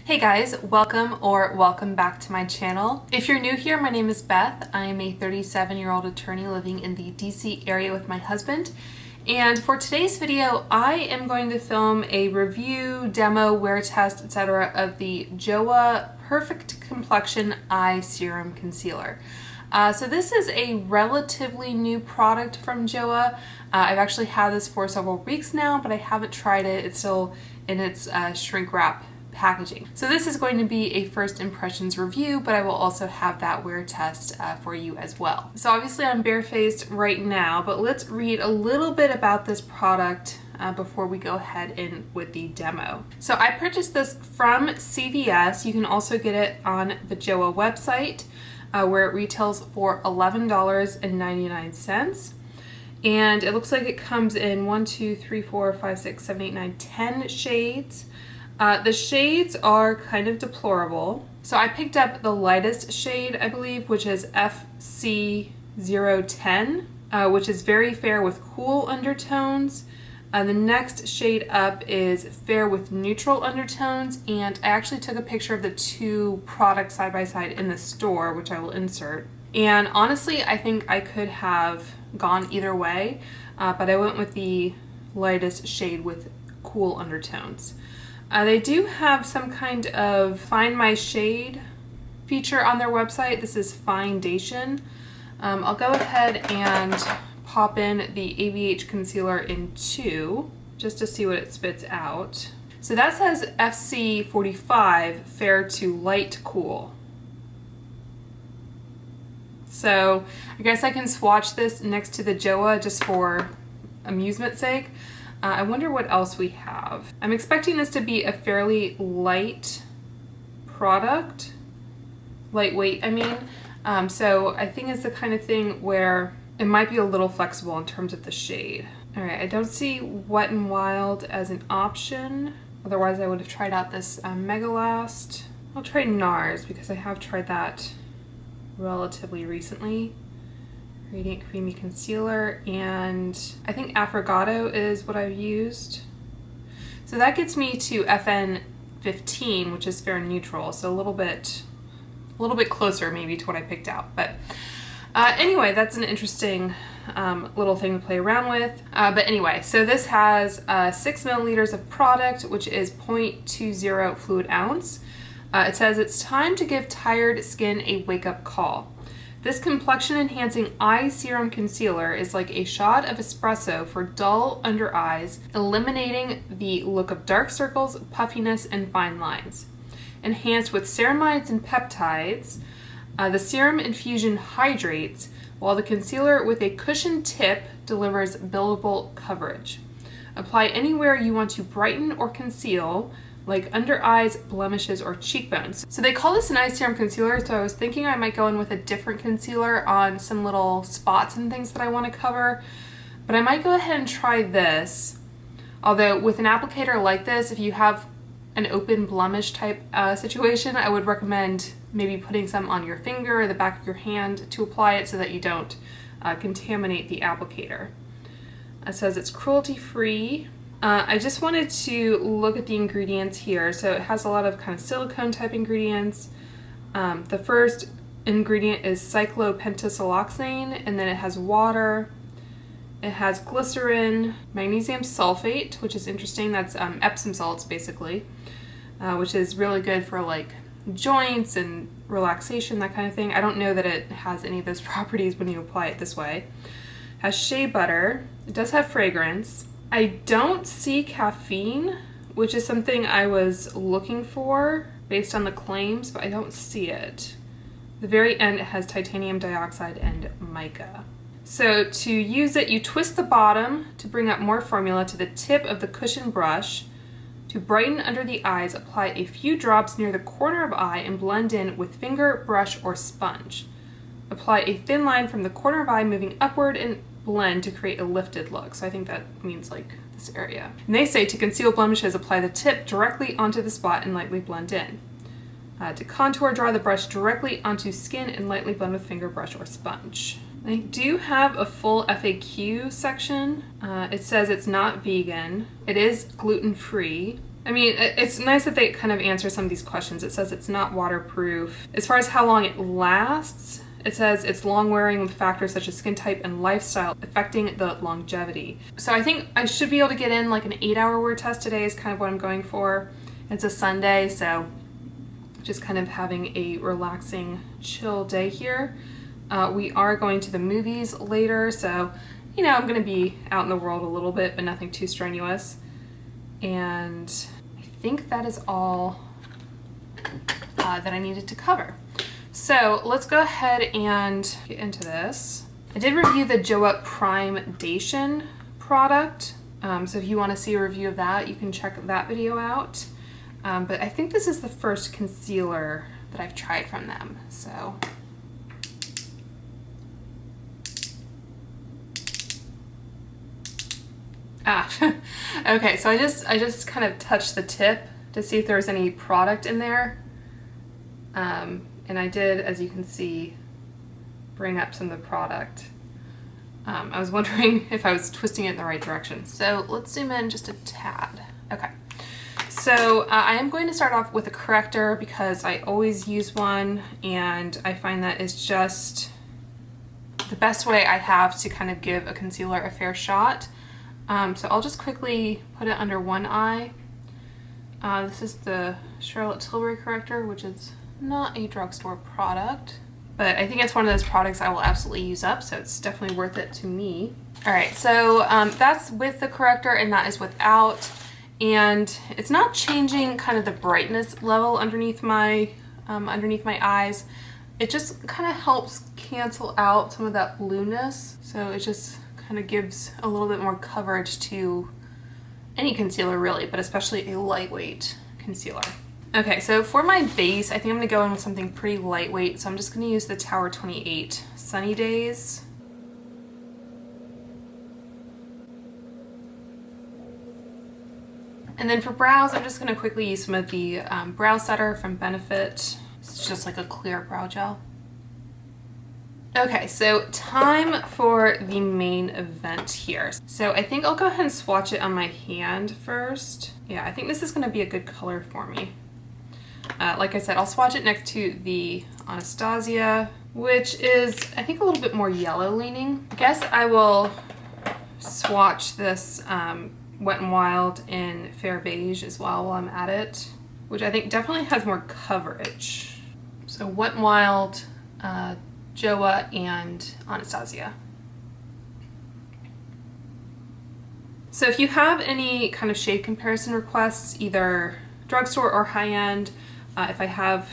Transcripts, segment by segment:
Hey guys, welcome back to my channel. If you're new here, my name is Beth. I am a 37-year-old attorney living in the DC area with my husband. And for today's video, I am going to film a review, demo, wear test, etc. of the Joah Perfect Complexion Eye Serum Concealer. So this is a relatively new product from Joah. I've actually had this for several weeks now, but I haven't tried it. It's still in its shrink wrap packaging. So this is going to be a first impressions review, but I will also have that wear test for you as well. So obviously I'm barefaced right now, but let's read a little bit about this product before we go ahead in with the demo. So I purchased this from CVS. You can also get it on the Joah website where it retails for $11.99. And it looks like it comes in 10 shades. The shades are kind of deplorable. So I picked up the lightest shade, I believe, which is FC010, which is very fair with cool undertones. The next shade up is fair with neutral undertones, and I actually took a picture of the two products side by side in the store, which I will insert. And honestly, I think I could have gone either way, but I went with the lightest shade with cool undertones. They do have some kind of Find My Shade feature on their website. This is Foundation. I'll go ahead and pop in the ABH concealer in 2 just to see what it spits out. So that says FC45, fair to light cool. So I guess I can swatch this next to the Joah just for amusement's sake. I wonder what else we have. I'm expecting this to be a fairly light product. Lightweight, I mean. So I think it's the kind of thing where it might be a little flexible in terms of the shade. All right, I don't see Wet n Wild as an option. Otherwise I would have tried out this Megalast. I'll try NARS because I have tried that relatively recently. Radiant Creamy Concealer, and I think Affogato is what I've used. So that gets me to FN15, which is fair and neutral, so a little bit closer maybe to what I picked out. But anyway, that's an interesting little thing to play around with. But anyway, so this has 6 milliliters of product, which is 0.20 fluid ounce. It says it's time to give tired skin a wake-up call. This complexion-enhancing eye serum concealer is like a shot of espresso for dull under eyes, eliminating the look of dark circles, puffiness, and fine lines. Enhanced with ceramides and peptides, the serum infusion hydrates, while the concealer with a cushioned tip delivers buildable coverage. Apply anywhere you want to brighten or conceal, like under eyes, blemishes, or cheekbones. So they call this an eye serum concealer, so I was thinking I might go in with a different concealer on some little spots and things that I want to cover, but I might go ahead and try this. Although with an applicator like this, if you have an open blemish type situation, I would recommend maybe putting some on your finger or the back of your hand to apply it so that you don't contaminate the applicator. It says it's cruelty-free. I just wanted to look at the ingredients here. So it has a lot of kind of silicone type ingredients. The first ingredient is cyclopentasiloxane, and then it has water. It has glycerin, magnesium sulfate, which is interesting. That's Epsom salts basically, which is really good for like joints and relaxation, that kind of thing. I don't know that it has any of those properties when you apply it this way. It has shea butter. It does have fragrance. I don't see caffeine, which is something I was looking for based on the claims, but I don't see it. At the very end, it has titanium dioxide and mica. So to use it, you twist the bottom to bring up more formula to the tip of the cushion brush. To brighten under the eyes, apply a few drops near the corner of eye and blend in with finger, brush, or sponge. Apply a thin line from the corner of eye moving upward and blend to create a lifted look. So I think that means like this area. And they say to conceal blemishes, apply the tip directly onto the spot and lightly blend in. To contour, draw the brush directly onto skin and lightly blend with finger, brush, or sponge. They do have a full FAQ section. It says it's not vegan. It is gluten-free. I mean, it's nice that they kind of answer some of these questions. It says it's not waterproof. As far as how long it lasts, it says it's long wearing with factors such as skin type and lifestyle affecting the longevity. So I think I should be able to get in like an 8-hour wear test today is kind of what I'm going for. It's a Sunday, so just kind of having a relaxing, chill day here. We are going to the movies later, so you know, I'm gonna be out in the world a little bit, but nothing too strenuous. And I think that is all that I needed to cover. So let's go ahead and get into this. I did review the Joah Prime-dation product. So if you want to see a review of that, you can check that video out. But I think this is the first concealer that I've tried from them. So okay, so I just kind of touched the tip to see if there was any product in there. And I did, as you can see, bring up some of the product. I was wondering if I was twisting it in the right direction. So let's zoom in just a tad. Okay, so I am going to start off with a corrector because I always use one, and I find that it's just the best way I have to kind of give a concealer a fair shot. So I'll just quickly put it under one eye. This is the Charlotte Tilbury corrector, which is not a drugstore product, but I think it's one of those products I will absolutely use up, so it's definitely worth it to me. All right, so that's with the corrector and that is without, and it's not changing kind of the brightness level underneath my eyes. It just kind of helps cancel out some of that blueness, so it just kind of gives a little bit more coverage to any concealer really, but especially a lightweight concealer. Okay, so for my base, I think I'm gonna go in with something pretty lightweight, so I'm just gonna use the Tower 28 Sunny Days. And then for brows, I'm just gonna quickly use some of the Brow Setter from Benefit. It's just like a clear brow gel. Okay, so time for the main event here. So I think I'll go ahead and swatch it on my hand first. Yeah, I think this is gonna be a good color for me. Like I said, I'll swatch it next to the Anastasia, which is, I think, a little bit more yellow leaning. I guess I will swatch this Wet n Wild in Fair Beige as well while I'm at it, which I think definitely has more coverage. So Wet n Wild, Joah, and Anastasia. So if you have any kind of shade comparison requests, either drugstore or high-end, if I have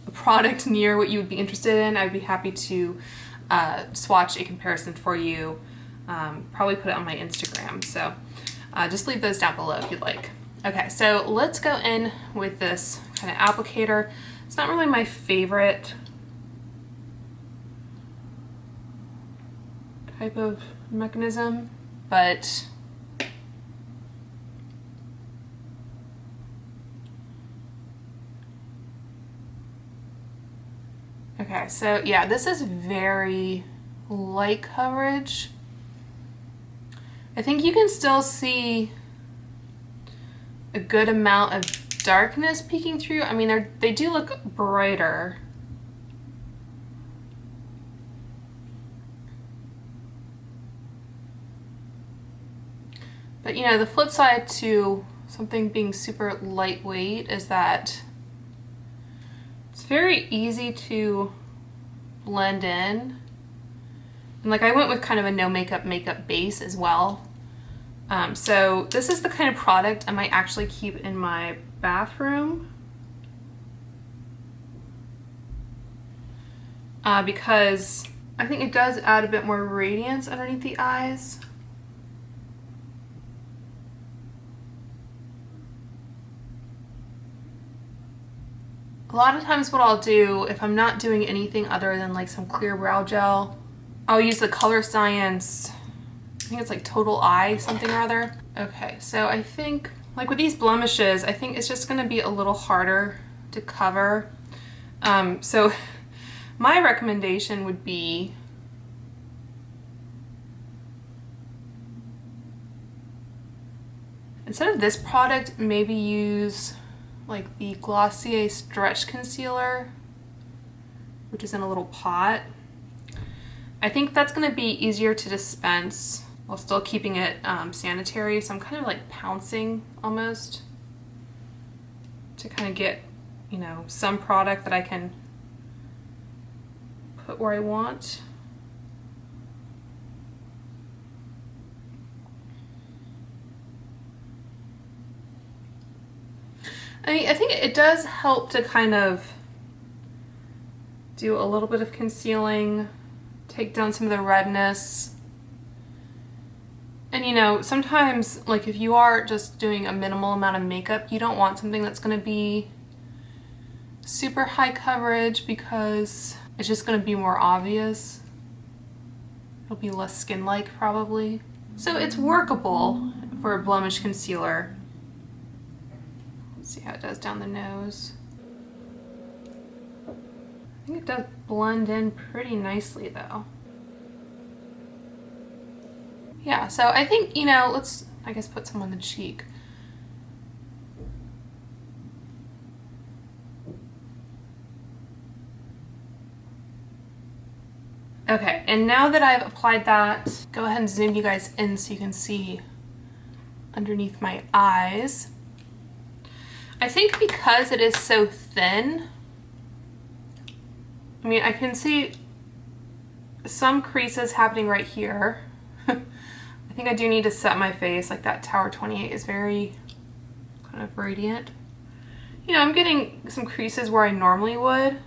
a product near what you would be interested in, I'd be happy to swatch a comparison for you. Probably put it on my Instagram. So just leave those down below if you'd like. Okay, so let's go in with this kind of applicator. It's not really my favorite type of mechanism, but okay, so yeah, this is very light coverage. I think you can still see a good amount of darkness peeking through. I mean, they do look brighter. But you know, the flip side to something being super lightweight is that it's very easy to blend in. And like, I went with kind of a no makeup base as well. So this is the kind of product I might actually keep in my bathroom. Because I think it does add a bit more radiance underneath the eyes. A lot of times what I'll do, if I'm not doing anything other than like some clear brow gel, I'll use the Color Science, I think it's like Total Eye something or other. Okay, so I think, like with these blemishes, I think it's just gonna be a little harder to cover. So my recommendation would be instead of this product, maybe use like the Glossier Stretch Concealer, which is in a little pot. I think that's gonna be easier to dispense while still keeping it sanitary. So I'm kind of like pouncing almost to kind of get, you know, some product that I can put where I want. I mean, I think it does help to kind of do a little bit of concealing, take down some of the redness. And you know, sometimes like if you are just doing a minimal amount of makeup, you don't want something that's going to be super high coverage because it's just going to be more obvious. It'll be less skin-like probably. So it's workable for a blemish concealer. Let's see how it does down the nose. I think it does blend in pretty nicely though. Yeah, so I think, you know, let's, I guess, put some on the cheek. Okay, and now that I've applied that, go ahead and zoom you guys in so you can see underneath my eyes. I think because it is so thin, I mean, I can see some creases happening right here. I think I do need to set my face, like that Tower 28 is very kind of radiant. You know, I'm getting some creases where I normally would,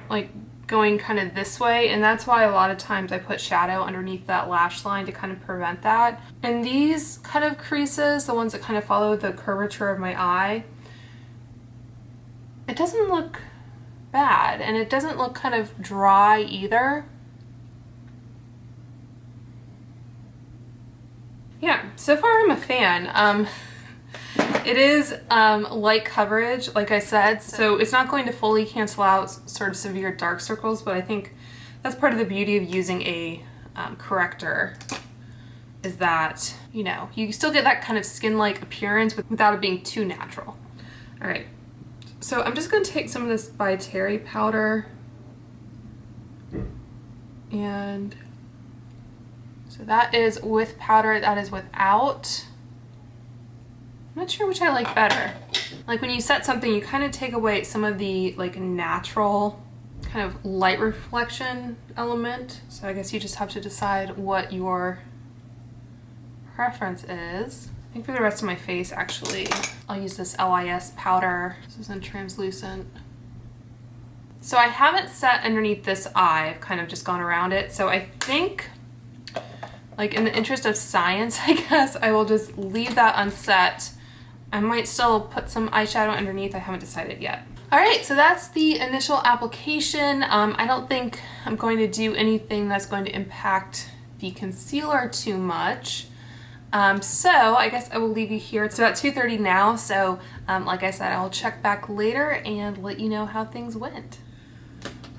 like going kind of this way, and that's why a lot of times I put shadow underneath that lash line to kind of prevent that. And these kind of creases, the ones that kind of follow the curvature of my eye, it doesn't look bad, and it doesn't look kind of dry either. Yeah, so far I'm a fan. It is light coverage, like I said, so it's not going to fully cancel out sort of severe dark circles, but I think that's part of the beauty of using a corrector, is that, you know, you still get that kind of skin-like appearance without it being too natural. All right, so I'm just going to take some of this by Terry powder, and so that is with powder, that is without. I'm not sure which I like better. Like when you set something, you kind of take away some of the like natural kind of light reflection element. So I guess you just have to decide what your preference is. I think for the rest of my face, actually, I'll use this LIS powder. This is in translucent. So I haven't set underneath this eye. I've kind of just gone around it. So I think, like in the interest of science, I guess I will just leave that unset. I might still put some eyeshadow underneath. I haven't decided yet. All right, so that's the initial application. I don't think I'm going to do anything that's going to impact the concealer too much. So I guess I will leave you here. It's about 2:30 now, so like I said, I'll check back later and let you know how things went.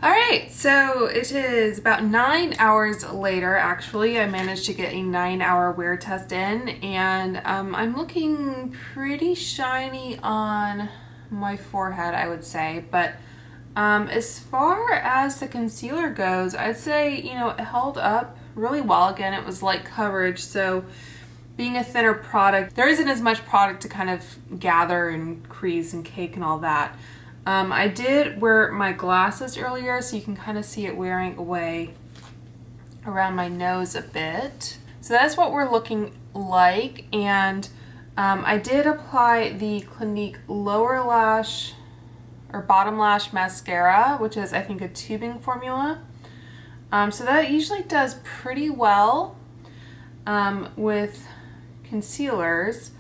All right, so it is about 9 hours later, actually. I managed to get a 9-hour wear test in, and I'm looking pretty shiny on my forehead, I would say. But as far as the concealer goes, I'd say, you know, it held up really well. Again, it was light coverage, so being a thinner product, there isn't as much product to kind of gather and crease and cake and all that. I did wear my glasses earlier, so you can kind of see it wearing away around my nose a bit. So that's what we're looking like, and I did apply the Clinique lower lash or bottom lash mascara, which is I think a tubing formula. So that usually does pretty well with concealers.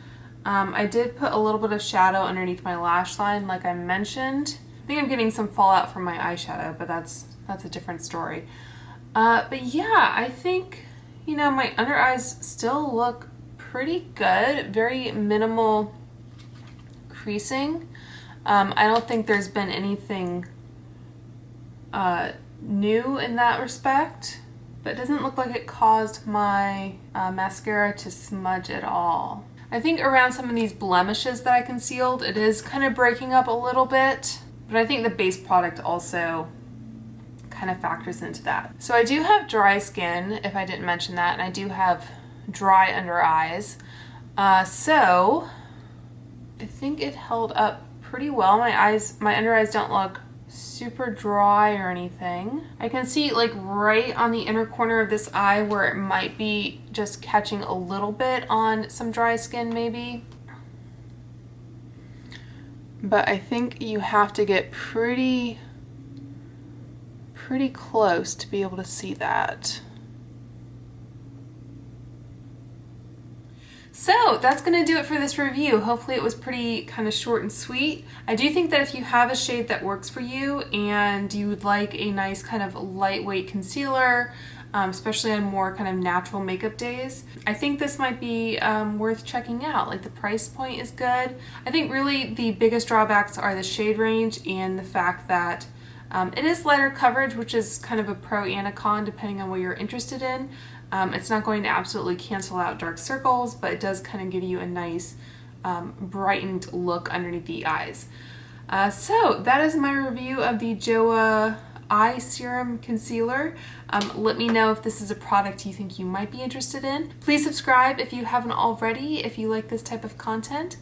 I did put a little bit of shadow underneath my lash line, like I mentioned. I think I'm getting some fallout from my eyeshadow, but that's a different story. But yeah, I think, you know, my under eyes still look pretty good. Very minimal creasing. I don't think there's been anything new in that respect. but it doesn't look like it caused my mascara to smudge at all. I think around some of these blemishes that I concealed, it is kind of breaking up a little bit, but I think the base product also kind of factors into that. So I do have dry skin, if I didn't mention that, and I do have dry under eyes. So I think it held up pretty well. My under eyes don't look super dry or anything. I can see like right on the inner corner of this eye where it might be just catching a little bit on some dry skin maybe. But I think you have to get pretty close to be able to see that. So that's going to do it for this review. Hopefully it was pretty kind of short and sweet. I do think that if you have a shade that works for you and you would like a nice kind of lightweight concealer, especially on more kind of natural makeup days, I think this might be worth checking out. Like the price point is good. I think really the biggest drawbacks are the shade range and the fact that it is lighter coverage, which is kind of a pro and a con depending on what you're interested in. It's not going to absolutely cancel out dark circles, but it does kind of give you a nice brightened look underneath the eyes. So that is my review of the Joah Eye Serum Concealer. Let me know if this is a product you think you might be interested in. Please subscribe if you haven't already, if you like this type of content.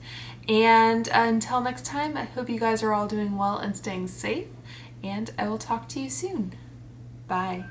And until next time, I hope you guys are all doing well and staying safe, and I will talk to you soon. Bye.